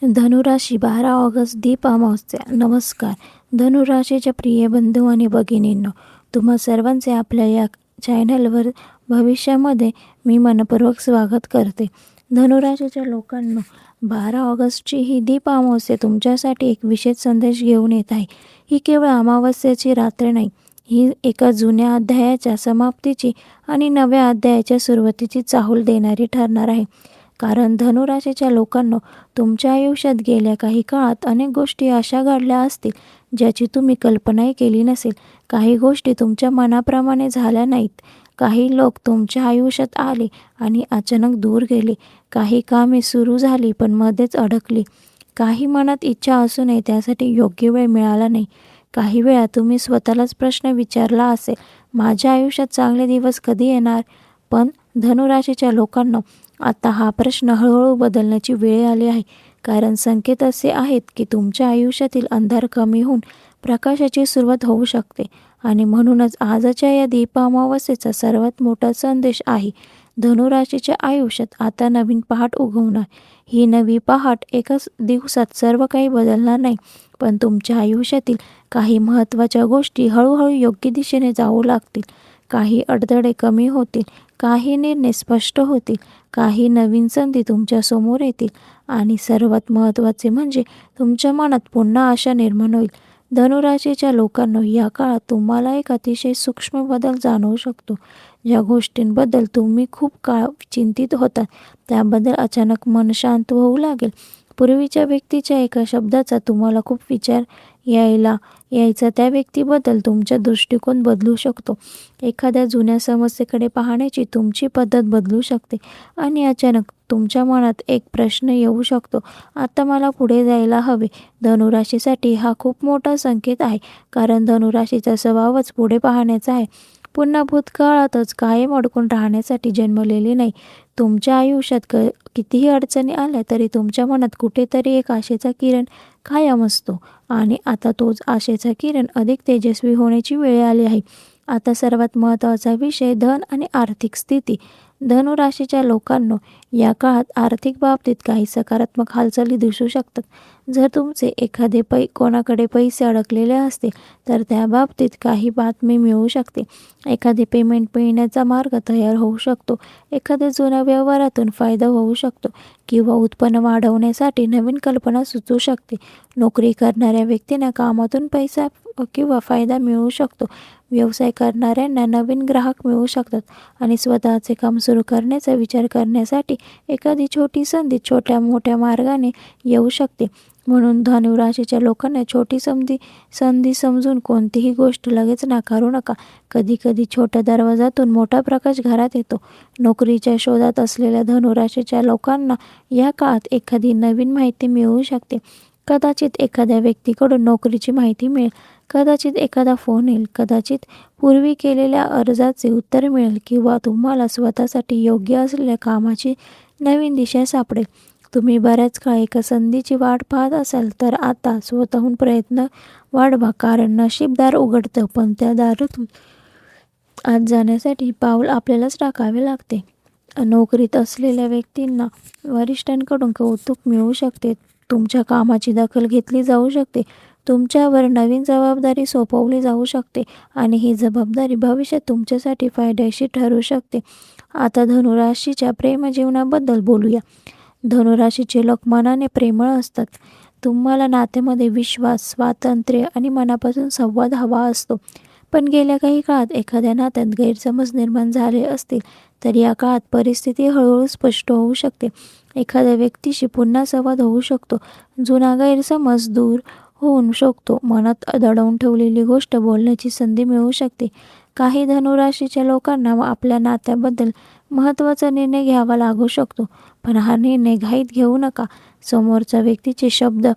धनुराशी 12 August दीप अमावस्या. नमस्कार धनुराशीच्या प्रिय बंधू आणि भगिनींनो, तुम्हा सर्वांचे आपल्या या चॅनलवर भविष्यामध्ये मी मनपूर्वक स्वागत करते. धनुराशीच्या लोकांनो, 12 ऑगस्टची ही दीप अमावस्या तुमच्यासाठी एक विशेष संदेश घेऊन येत आहे. ही केवळ अमावस्येची रात्र नाही, ही एका जुन्या अध्यायाच्या समाप्तीची आणि नव्या अध्यायाच्या सुरुवातीची चाहूल देणारी ठरणार आहे. कारण धनुराशीच्या लोकांनो, तुमच्या आयुष्यात गेल्या काही काळात अनेक गोष्टी अशा घडल्या असतील ज्याची तुम्ही कल्पनाही केली नसेल. काही गोष्टी तुमच्या मनाप्रमाणे झाल्या नाहीत. काही लोक तुमच्या आयुष्यात आले आणि अचानक दूर गेले. काही कामे सुरू झाली पण मध्येच अडकली. काही मनात इच्छा असूनही त्यासाठी योग्य वेळ मिळाला नाही. काही वेळा तुम्ही स्वतःलाच प्रश्न विचारला असेल, माझ्या आयुष्यात चांगले दिवस कधी येणार? पण धनुराशीच्या लोकांनो, आता हा प्रश्न हळूहळू बदलण्याची वेळ आली आहे. कारण संकेत असे आहेत की तुमच्या आयुष्यातील अंधार कमी होऊन प्रकाशाची सुरुवात होऊ शकते. आणि म्हणूनच आजच्या या दीप अमावस्येचा सर्वात मोठा संदेश आहे. धनुराशीच्या आयुष्यात आता नवीन पहाट उगवणार. ही नवी पहाट एकाच दिवसात सर्व काही बदलणार नाही, पण तुमच्या आयुष्यातील काही महत्त्वाच्या गोष्टी हळूहळू योग्य दिशेने जाऊ लागतील. काही अडथळे कमी होतील, काही निर्णय स्पष्ट होतील, काही नवीन संधी तुमच्या समोर येतील आणि सर्वात महत्त्वाचे म्हणजे तुमच्या मनात पुन्हा आशा निर्माण होईल. धनुराशीच्या लोकांनो, या काळात तुम्हाला एक अतिशय सूक्ष्म बदल जाणवू शकतो. ज्या गोष्टींबद्दल तुम्ही खूप काळ चिंतित होता त्याबद्दल अचानक मन शांत होऊ लागेल. पूर्वीच्या व्यक्तीच्या एका शब्दाचा तुम्हाला खूप विचार यायचा त्या व्यक्तीबद्दल तुमचा दृष्टिकोन बदलू शकतो. एखाद्या जुन्या समस्येकडे पाहण्याची तुमची पद्धत बदलू शकते आणि अचानक तुमच्या मनात एक प्रश्न येऊ शकतो, आता मला पुढे जायला हवे. धनुराशीसाठी हा खूप मोठा संकेत आहे, कारण धनुराशीचा स्वभावच पुढे पाहण्याचा आहे. पुन्हा भूतकाळातच कायम अडकून राहण्यासाठी जन्मलेली नाही. तुमच्या आयुष्यात कितीही अडचणी आल्या तरी तुमच्या मनात कुठेतरी एक आशेचा किरण कायम असतो आणि आता तोच आशेचा किरण अधिक तेजस्वी होण्याची वेळ आली आहे. आता सर्वात महत्त्वाचा विषय धन आणि आर्थिक स्थिती. धनुराशीच्या लोकांनो, या काळात आर्थिक बाबतीत काही सकारात्मक हालचाली दिसू शकतात. जर तुमचे एखादे कोणाकडे पैसे अडकलेले असतील तर त्या बाबतीत काही बातमी मिळू शकते. एखादे पेमेंट मिळण्याचा मार्ग तयार होऊ शकतो. एखाद्या जुन्या व्यवहारातून फायदा होऊ शकतो किंवा उत्पन्न वाढवण्यासाठी नवीन कल्पना सुचू शकते. नोकरी करणाऱ्या व्यक्तींना कामातून पैसा किंवा फायदा मिळू शकतो. व्यवसाय करणाऱ्यांना नवीन ग्राहक मिळू शकतात आणि स्वतःचे काम सुरू करण्याचा विचार करण्यासाठी एखादी छोटी संधी छोट्या मोठ्या मार्गाने येऊ शकते. म्हणून धनुराशीच्या लोकांना छोटी संधी समजून कोणतीही गोष्ट लगेच नाकारू नका. कधीकधी छोट्या दरवाजातून मोठा प्रकाश घरात येतो. नोकरीच्या शोधात असलेल्या धनुराशीच्या लोकांना या काळात एखादी नवीन माहिती मिळू शकते. कदाचित एखाद्या व्यक्तीकडून नोकरीची माहिती मिळेल, कदाचित एखादा फोन येईल, कदाचित पूर्वी केलेल्या अर्जाचे उत्तर मिळेल किंवा तुम्हाला स्वतःसाठी योग्य असलेल्या कामाची नवीन दिशा सापडेल. तुम्ही बऱ्याच काळ एका संधीची वाट पाहत असाल तर आता स्वतःहून प्रयत्न वाढवा, कारण नशीब दार उघडतं पण त्या दारातून आत जाण्यासाठी पाऊल आपल्यालाच टाकावे लागते. नोकरीत असलेल्या व्यक्तींना वरिष्ठांकडून कौतुक मिळू शकते. तुमच्या कामाची दखल घेतली जाऊ शकते. तुमच्यावर नवीन जबाबदारी सोपवली जाऊ शकते आणि ही जबाबदारी भविष्यात तुमच्यासाठी फायदेशीर ठरू शकते. आता धनुराशीच्या प्रेमजीवनाबद्दल बोलूया. धनुराशीचे लोक मनाने प्रेमळ असतात. तुम्हाला नात्यामध्ये विश्वास, स्वातंत्र्य आणि मनापासून संवाद हवा असतो. पण गेल्या काही काळात एखाद्या नात्यात गैरसमज निर्माण झाले असतील तर या काळात परिस्थिती हळूहळू स्पष्ट होऊ शकते. एखाद्या व्यक्तीशी पुन्हा संवाद होऊ शकतो. जुना गैरसमज दूर होऊ शकतो. मनात दडवून ठेवलेली गोष्ट बोलण्याची संधी मिळू शकते. काही धनुराशीच्या लोकांना आपल्या नात्याबद्दल महत्त्वाचा निर्णय घ्यावा लागू शकतो, पण हा निर्णय घाईत घेऊ नका. समोरच्या व्यक्तीचे शब्द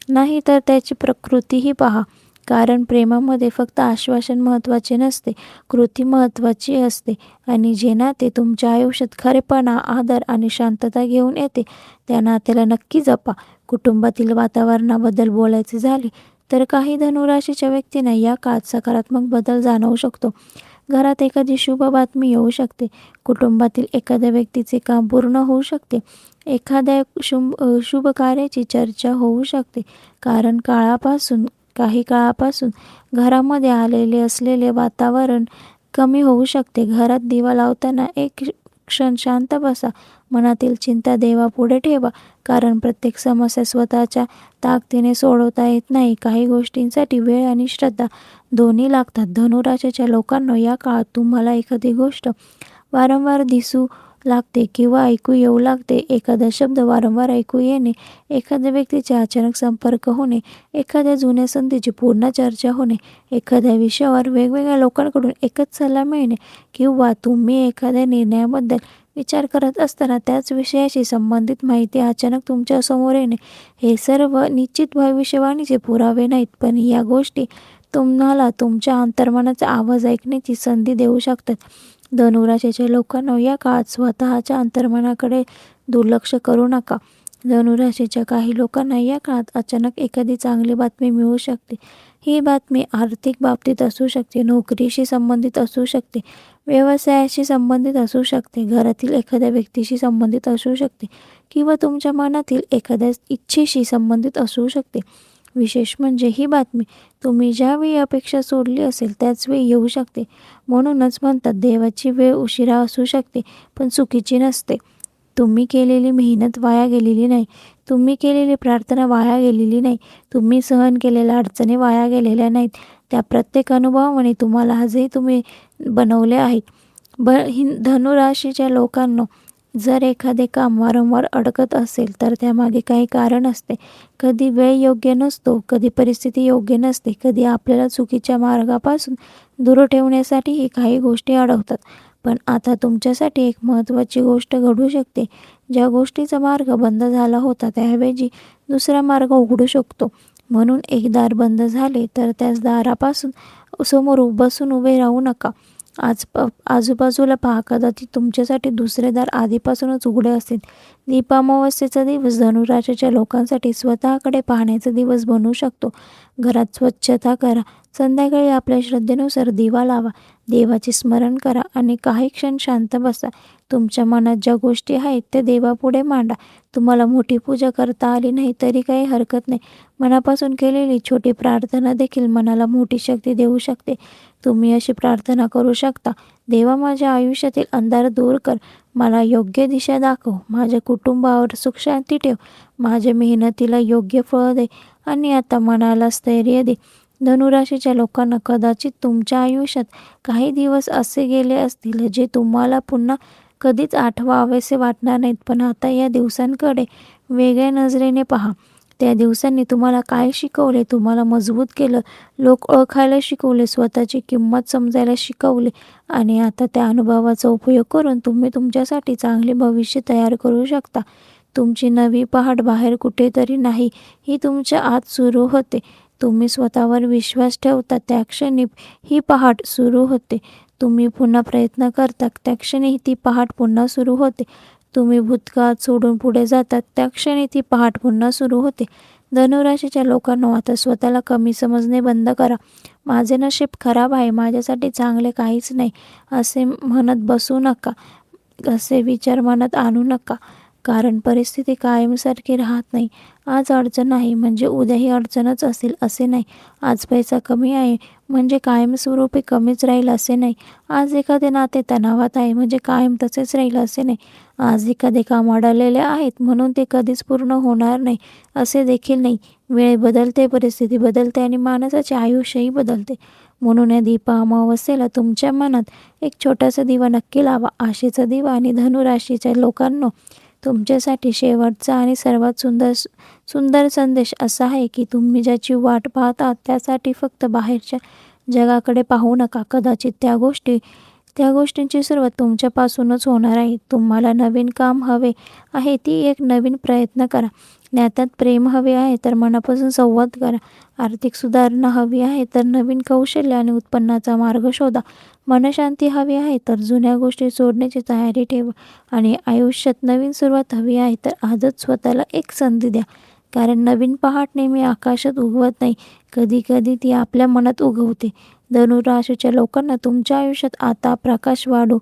नाही तर त्याची प्रकृतीही पहा. कारण प्रेमामध्ये फक्त आश्वासन महत्त्वाचे नसते, कृती महत्त्वाची असते. आणि जे नाते तुमच्या आयुष्यात खरेपणा, आदर आणि शांतता घेऊन येते त्या नात्याला नक्की जपा. कुटुंबातील वातावरणाबद्दल बोलायचे झाले तर काही धनुराशीच्या व्यक्तींना या काळात सकारात्मक बदल जाणवू शकतो. घरात एखादी शुभ बातमी येऊ शकते. कुटुंबातील एखाद्या व्यक्तीचे काम पूर्ण होऊ शकते. एखाद्या शुभ कार्याची चर्चा होऊ शकते. काही काळापासून घरामध्ये आलेले असलेले वातावरण कमी होऊ शकते. घरात दिवा लावताना एक क्षण शांत बसा. मनातील चिंता देवापुढे ठेवा, कारण प्रत्येक समस्या स्वतःच्या ताकदीने सोडवता येत नाही. काही गोष्टींसाठी वेळ आणि श्रद्धा दोन्ही लागतात. धनुराशीच्या लोकांना या काळात तुम्हाला एखादी गोष्ट वारंवार दिसू लागते किंवा ऐकू येऊ लागते. एखादा शब्द वारंवार ऐकू येणे, एखाद्या व्यक्तीचे अचानक संपर्क होणे, एखाद्या जुन्या संधीची पुन्हा चर्चा होणे, एखाद्या विषयावर वेगवेगळ्या लोकांकडून एकच सल्ला मिळणे किंवा तुम्ही एखाद्या निर्णयाबद्दल विचार करत असताना त्याच विषयाशी संबंधित माहिती अचानक तुमच्या समोर येणे, हे सर्व निश्चित भविष्यवाणीचे पुरावे नाहीत, पण या गोष्टी तुम्हाला तुमच्या अंतर्मनाचा आवाज ऐकण्याची संधी देऊ शकतात. धनुराशीच्या लोकांना या काळात स्वतःच्या अंतर्मनाकडे दुर्लक्ष करू नका. धनुराशीच्या काही लोकांना या काळात अचानक एखादी चांगली बातमी मिळू शकते. ही बातमी आर्थिक बाबतीत असू शकते, नोकरीशी संबंधित असू शकते, व्यवसायाशी संबंधित असू शकते, घरातील एखाद्या व्यक्तीशी संबंधित असू शकते किंवा तुमच्या मनातील एखाद्या इच्छेशी संबंधित असू शकते. विशेष म्हणजे ही बातमी तुम्ही ज्यावेळी अपेक्षा सोडली असेल त्याच वेळी येऊ शकते. म्हणूनच म्हणतात, देवाची वेळ उशिरा असू शकते पण चुकीची नसते. तुम्ही केलेली मेहनत वाया गेलेली नाही. तुम्ही केलेली प्रार्थना वाया गेलेली नाही. तुम्ही सहन केलेल्या अडचणी वाया गेलेल्या नाहीत. त्या प्रत्येक अनुभवाने तुम्हाला आजही तुम्ही बनवले आहेत. धनुराशीच्या लोकांना जर एखादे काम वारंवार अडकत असेल तर त्यामागे काही कारण असते. कधी वेळ योग्य नसतो, कधी परिस्थिती योग्य नसते, कधी आपल्याला चुकीच्या मार्गापासून दूर ठेवण्यासाठीही काही गोष्टी अडवतात. पण आता तुमच्यासाठी एक महत्त्वाची गोष्ट घडू शकते. ज्या गोष्टीचा मार्ग बंद झाला होता त्याऐवजी दुसरा मार्ग उघडू शकतो. म्हणून एक दार बंद झाले तर त्याच दारापासून समोर बसून उभे राहू नका. आजूबाजूला पहा, कदाचित तुमच्यासाठी दुसरे दार आधीपासूनच उघडे असेल. दीपामावस्येचा दिवस धनुराशीच्या लोकांसाठी स्वतःकडे पाहण्याचा दिवस बनू शकतो. घरात स्वच्छता करा. संध्याकाळी आपल्या श्रद्धेनुसार दिवा लावा. देवाचे स्मरण करा आणि काही क्षण शांत बसा. तुमच्या मनात ज्या गोष्टी आहेत त्या देवापुढे मांडा. तुम्हाला मोठी पूजा करता आली नाही तरी काही हरकत नाही. मनापासून केलेली छोटी प्रार्थना देखील मनाला मोठी शक्ती देऊ शकते. तुम्ही अशी प्रार्थना करू शकता, देवा, माझ्या आयुष्यातील अंधार दूर कर. मला योग्य दिशा दाखव. माझ्या कुटुंबावर सुख शांती ठेव. माझ्या मेहनतीला योग्य फळ दे आणि आता मनाला स्थैर्य दे. धनुराशीच्या लोकांना कदाचित तुमच्या आयुष्यात काही दिवस असे गेले असतील जे तुम्हाला पुन्हा कधीच आठवावेसे वाटणार नाहीत. पण आता या दिवसांकडे वेगळ्या नजरेने पहा. त्या दिवसांनी तुम्हाला काय शिकवले? तुम्हाला मजबूत केलं, लोक ओळखायला शिकवले, स्वतःची किंमत समजायला शिकवले आणि आता त्या अनुभवाचा उपयोग करून तुम्ही तुमच्यासाठी चांगले भविष्य तयार करू शकता. तुमची नवी पहाट बाहेर कुठेतरी नाही, ही तुमच्या आत सुरू होते. तुम्ही स्वतःवर विश्वास ठेवता त्या क्षणी ही पहाट सुरू होते. तुम्ही पुन्हा प्रयत्न करता त्या क्षणी ती पहाट पुन्हा सुरू होते. तुम्ही भूतकाळात सोडून पुढे जातात त्या क्षणी ती पहाट पुन्हा सुरू होते. धनुराशीच्या लोकांना आता स्वतःला कमी समजणे बंद करा. माझे नशीब खराब आहे, माझ्यासाठी चांगले काहीच नाही असे म्हणत बसू नका. असे विचार मनात आणू नका, कारण परिस्थिती कायमसारखी राहत नाही. आज अडचण आहे म्हणजे उद्याही अडचणच असेल असे नाही. आज पैसा कमी आहे म्हणजे कायमस्वरूपी कमीच राहील असे नाही. आज एखादे नाते तणावात आहे म्हणजे कायम तसेच राहील असे नाही. आज एखादे काम अडलेले आहेत म्हणून ते कधीच पूर्ण होणार नाही असे देखील नाही. वेळ बदलते, परिस्थिती बदलते आणि माणसाचे आयुष्यही बदलते. म्हणून या दीपा अमावस्येला तुमच्या मनात एक छोटासा दिवा नक्की लावा, आशेचा दिवा. आणि धनुराशीच्या लोकांना तुमच्यासाठी शेवटचा आणि सर्वात सुंदर संदेश असा आहे की तुम्ही ज्याची वाट पाहत आहात त्यासाठी फक्त बाहेरच्या जगाकडे पाहू नका. कदाचित त्या गोष्टींची सुरुवात तुमच्यापासूनच होणार आहे. तुम्हाला नवीन काम हवे आहे, ती एक नवीन प्रयत्न करा. नात्यात प्रेम हवे आहे तर मनापासून संवाद करा. आर्थिक सुधारणा हवी आहे तर नवीन कौशल्य आणि उत्पन्नाचा मार्ग शोधा. मनशांती हवी आहे तर जुन्या गोष्टी सोडण्याची तयारी ठेवा. आणि आयुष्यात नवीन सुरुवात हवी आहे तर आजच स्वतःला एक संधी द्या. कारण नवीन पहाट नेहमी आकाशात उगवत नाही, कधी कधी ती आपल्या मनात उगवते. धनुराशीच्या लोकांना तुमच्या आयुष्यात आता प्रकाश वाढू,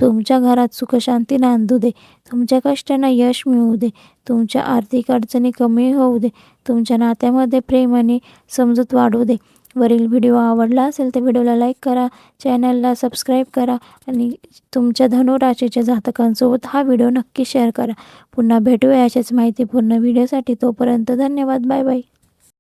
तुमच्या घरात सुखशांती नांदू दे, तुमच्या कष्टांना यश मिळू दे, तुमच्या आर्थिक अडचणी कमी होऊ दे, तुमच्या नात्यामध्ये प्रेम आणि समजूत वाढू दे. वरील व्हिडिओ आवडला असेल तर व्हिडिओला लाईक करा, चॅनलला सबस्क्राईब करा आणि तुमच्या धनुराशीच्या जातकांसोबत हा व्हिडिओ नक्की शेअर करा. पुन्हा भेटूया अशाच माहितीपूर्ण व्हिडिओसाठी. तोपर्यंत धन्यवाद. Bye bye.